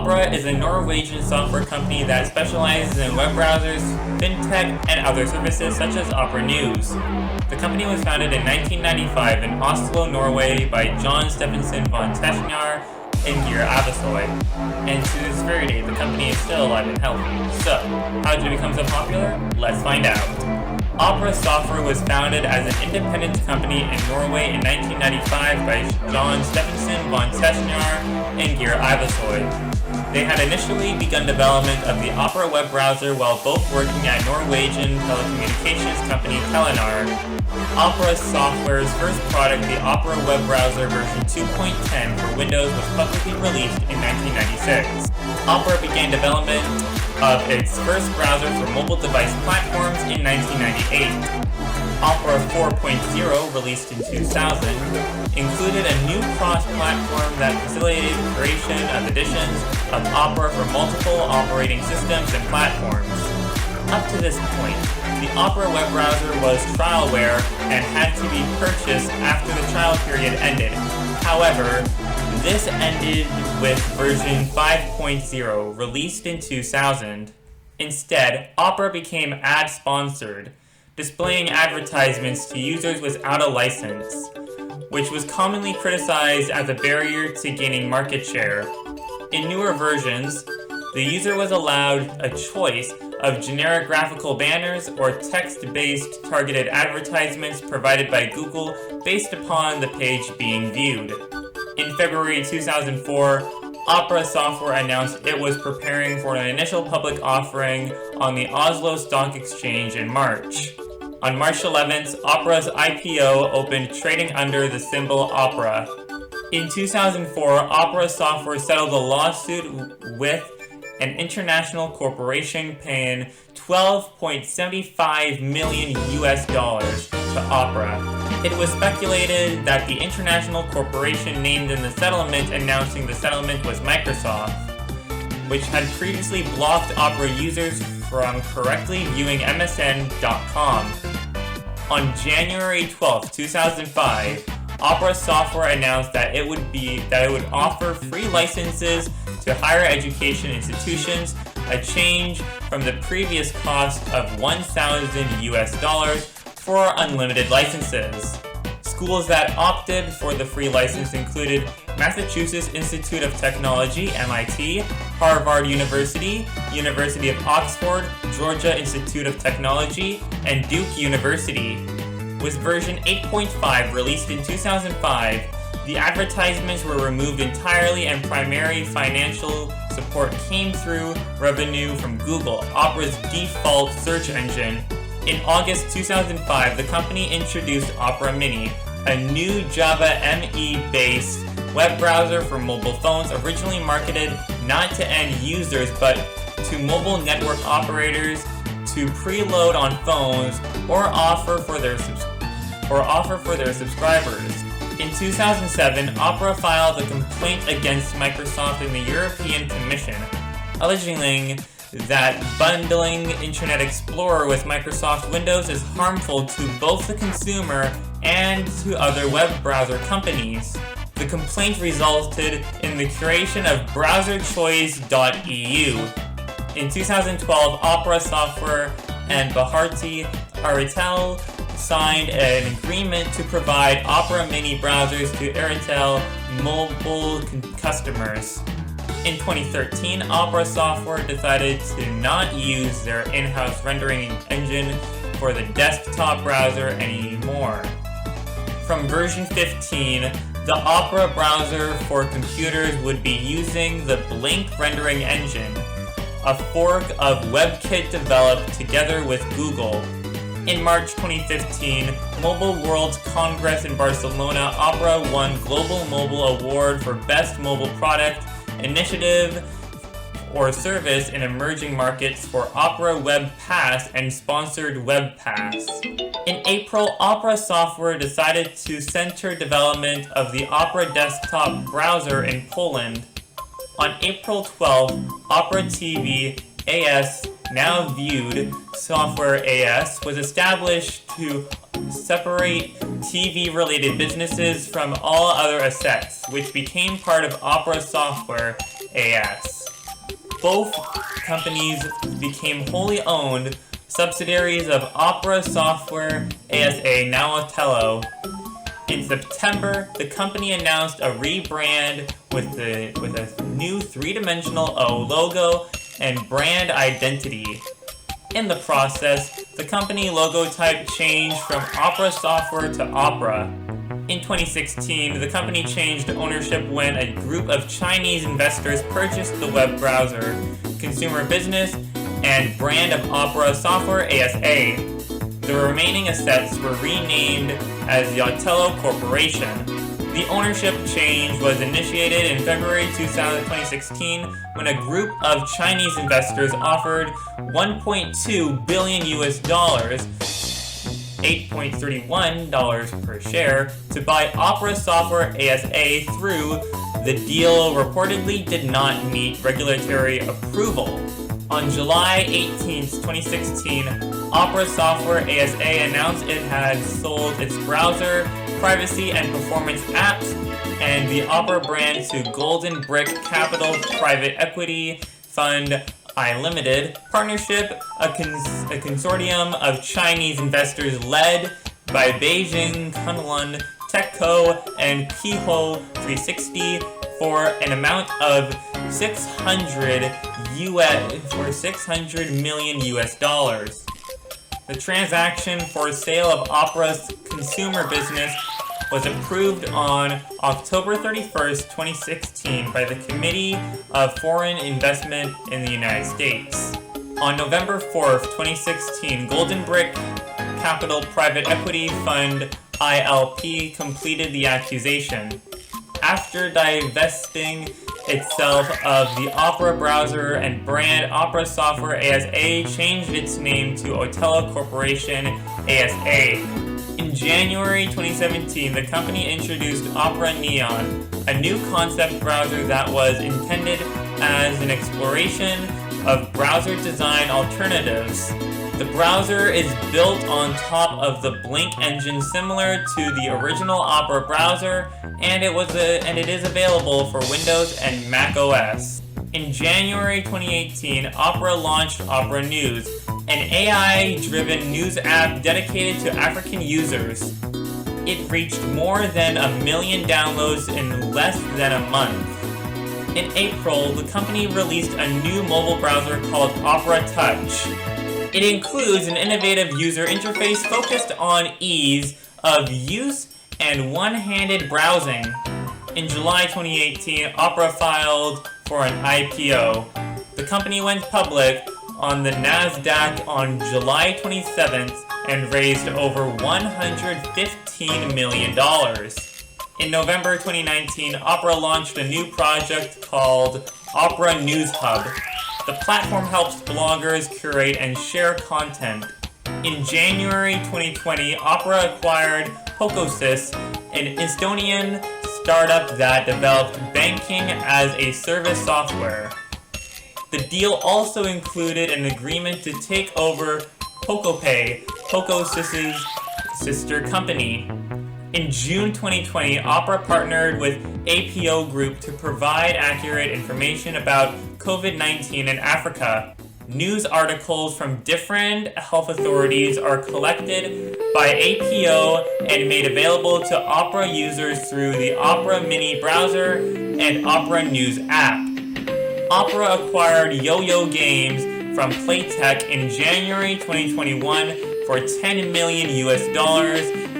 Opera is a Norwegian software company that specializes in web browsers, FinTech, and other services such as Opera News. The company was founded in 1995 in Oslo, Norway by John Stephenson von Tetzchner and Gier Ivarsøy. And to this very day, the company is still alive and healthy. So, how did it become so popular? Let's find out. Opera Software was founded as an independent company in Norway in 1995 by John Stephenson von Tetzchner and Gier Ivarsøy. They had initially begun development of the Opera web browser while both working at Norwegian telecommunications company Tetzchner. Opera Software's first product, the Opera web browser version 2.10 for Windows, was publicly released in 1996. Opera began development of its first browser for mobile device platforms in 1998. Opera 4.0, released in 2000, included a new cross-platform that facilitated the creation of editions of Opera for multiple operating systems and platforms. Up to this point, the Opera web browser was trialware and had to be purchased after the trial period ended. However, this ended with version 5.0, released in 2000. Instead, Opera became ad-sponsored, displaying advertisements to users without a license, which was commonly criticized as a barrier to gaining market share. In newer versions, the user was allowed a choice of generic graphical banners or text-based targeted advertisements provided by Google based upon the page being viewed. In February 2004, Opera Software announced it was preparing for an initial public offering on the Oslo Stock Exchange in March. On March 11th, Opera's IPO opened trading under the symbol Opera. In 2004, Opera Software settled a lawsuit with an international corporation paying $12.75 million to Opera. It was speculated that the international corporation named in the settlement announcing the settlement was Microsoft, which had previously blocked Opera users from correctly viewing MSN.com. On January 12, 2005, Opera Software announced that it would offer free licenses to higher education institutions, a change from the previous cost of $1,000 for unlimited licenses. Schools that opted for the free license included Massachusetts Institute of Technology, MIT, Harvard University, University of Oxford, Georgia Institute of Technology, and Duke University. With version 8.5 released in 2005, the advertisements were removed entirely and primary financial support came through revenue from Google, Opera's default search engine. In August 2005, the company introduced Opera Mini, a new Java ME-based web browser for mobile phones originally marketed not to end users but to mobile network operators to preload on phones or offer for their subscribers. In 2007, Opera filed a complaint against Microsoft in the European Commission, alleging that bundling Internet Explorer with Microsoft Windows is harmful to both the consumer and to other web browser companies. The complaint resulted in the creation of browserchoice.eu. In 2012, Opera Software and Bharti Airtel signed an agreement to provide Opera Mini browsers to Airtel mobile customers. In 2013, Opera Software decided to not use their in-house rendering engine for the desktop browser anymore. From version 15, the Opera browser for computers would be using the Blink rendering engine, a fork of WebKit developed together with Google. In March 2015, Mobile World Congress in Barcelona, Opera won Global Mobile Award for Best Mobile Product, Initiative, or Service in Emerging Markets for Opera Web Pass and Sponsored Web Pass. In April, Opera Software decided to center development of the Opera desktop browser in Poland. On April 12, Opera TV AS, now Viewed Software AS, was established to separate TV-related businesses from all other assets, which became part of Opera Software AS. both companies became wholly owned subsidiaries of Opera Software ASA, now Otello. In September, the company announced a rebrand with a new three-dimensional O logo and brand identity. In the process, the company logo type changed from Opera Software to Opera. In 2016, the company changed ownership when a group of Chinese investors purchased the web browser, consumer business, and brand of Opera Software ASA. The remaining assets were renamed as the Otello Corporation. The ownership change was initiated in February 2016 when a group of Chinese investors offered $1.2 billion $8.31 per share, to buy Opera Software ASA through. The deal reportedly did not meet regulatory approval. On July 18, 2016, Opera Software ASA announced it had sold its browser, privacy, and performance apps and the Opera brand to Golden Brick Capital Private Equity Fund I Limited Partnership, a consortium of Chinese investors led by Beijing Kunlun Techco and Piho 360 for an amount of $600 million. The transaction for sale of Opera's consumer business was approved on October 31st, 2016 by the Committee of Foreign Investment in the United States. On November 4th, 2016, Golden Brick Capital Private Equity Fund ILP completed the accusation. After divesting itself of the Opera browser and brand, Opera Software ASA changed its name to Otello Corporation ASA. In January 2017, the company introduced Opera Neon, a new concept browser that was intended as an exploration of browser design alternatives. The browser is built on top of the Blink engine, similar to the original Opera browser, and it is available for Windows and Mac OS. In January 2018, Opera launched Opera News, an AI-driven news app dedicated to African users. It reached more than 1 million downloads in less than a month. In April, the company released a new mobile browser called Opera Touch. It includes an innovative user interface focused on ease of use and one-handed browsing. In July 2018, Opera filed for an IPO. The company went public on the NASDAQ on July 27th and raised over $115 million. In November 2019, Opera launched a new project called Opera News Hub. The platform helps bloggers curate and share content. In January 2020, Opera acquired Pokosys, an Estonian startup that developed banking-as-a-service software. The deal also included an agreement to take over PocoPay, Pokosys' sister company. In June 2020, Opera partnered with APO Group to provide accurate information about COVID-19 in Africa. News articles from different health authorities are collected by APO and made available to Opera users through the Opera Mini browser and Opera News app. Opera acquired Yo-Yo Games from Playtech in January 2021 for $10 million,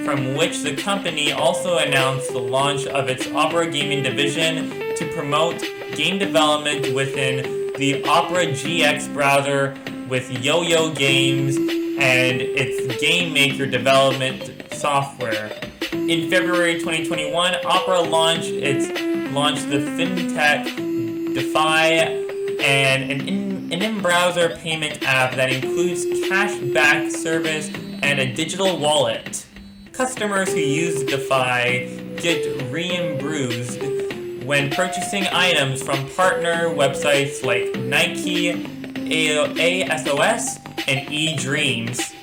from which the company also announced the launch of its Opera Gaming division to promote game development within the Opera GX browser with Yo-Yo Games and its Game Maker development software. In February 2021, Opera launched the FinTech Defy and an in-browser payment app that includes cashback service and a digital wallet. Customers who use Defy get reimbursed when purchasing items from partner websites like Nike, ASOS, and eDreams.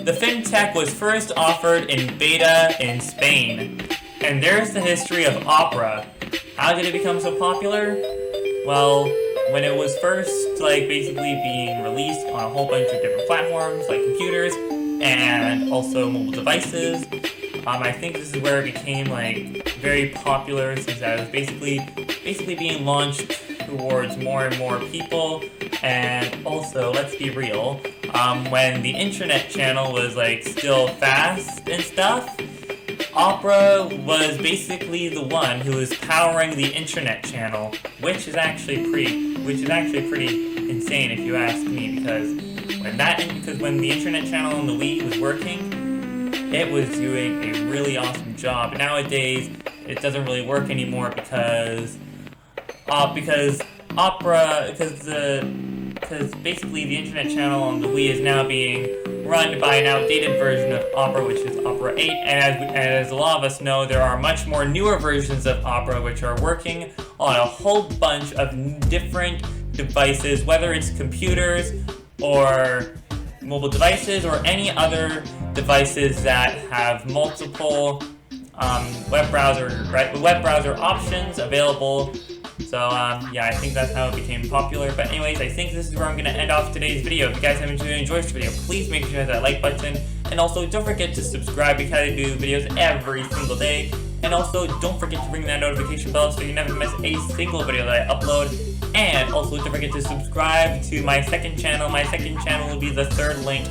The FinTech was first offered in beta in Spain. And there's the history of Opera. How did it become so popular? Well, when it was first basically being released on a whole bunch of different platforms like computers and also mobile devices. I think this is where it became very popular, since that was basically being launched towards more and more people. And also, let's be real, when the internet channel was still fast and stuff, Opera was basically the one who was powering the internet channel, which is actually pretty insane if you ask me, because when the internet channel on the Wii was working, it was doing a really awesome job. Nowadays, it doesn't really work anymore because basically the internet channel on the Wii is now being run by an outdated version of Opera, which is Opera 8, and as a lot of us know, there are much more newer versions of Opera which are working on a whole bunch of different devices, whether it's computers or mobile devices or any other devices that have multiple web browser options available. So yeah, I think that's how it became popular. But anyways, I think this is where I'm going to end off today's video. If you guys have enjoyed this video, please make sure to hit that like button. And also, don't forget to subscribe, because I do videos every single day. And also, don't forget to ring that notification bell so you never miss a single video that I upload. And also, don't forget to subscribe to my second channel. My second channel will be the third link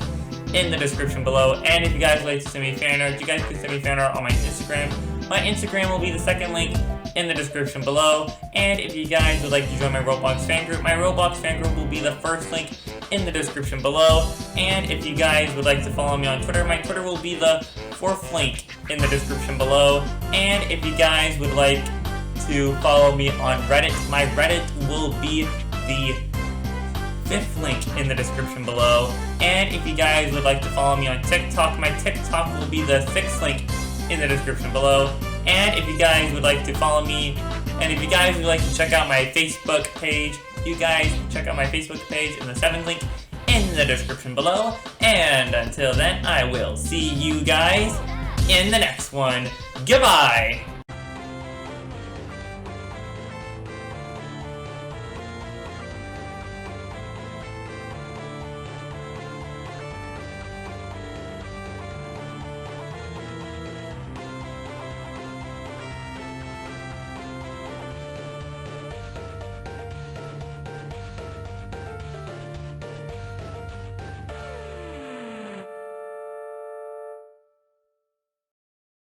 in the description below. And if you guys would like to send me fan art, you guys can send me fan art on my Instagram. My Instagram will be the second link in the description below. And if you guys would like to join my Roblox fan group, my Roblox fan group will be the first link in the description below. And if you guys would like to follow me on Twitter, my Twitter will be the fourth link in the description below. And if you guys would like to follow me on Reddit, my Reddit will be the fifth link in the description below. And if you guys would like to follow me on TikTok, my TikTok will be the sixth link in the description below. And if you guys would like to follow me, and if you guys would like to check out my Facebook page, you guys can check out my Facebook page in the seventh link in the description below. And until then, I will see you guys in the next one. Goodbye!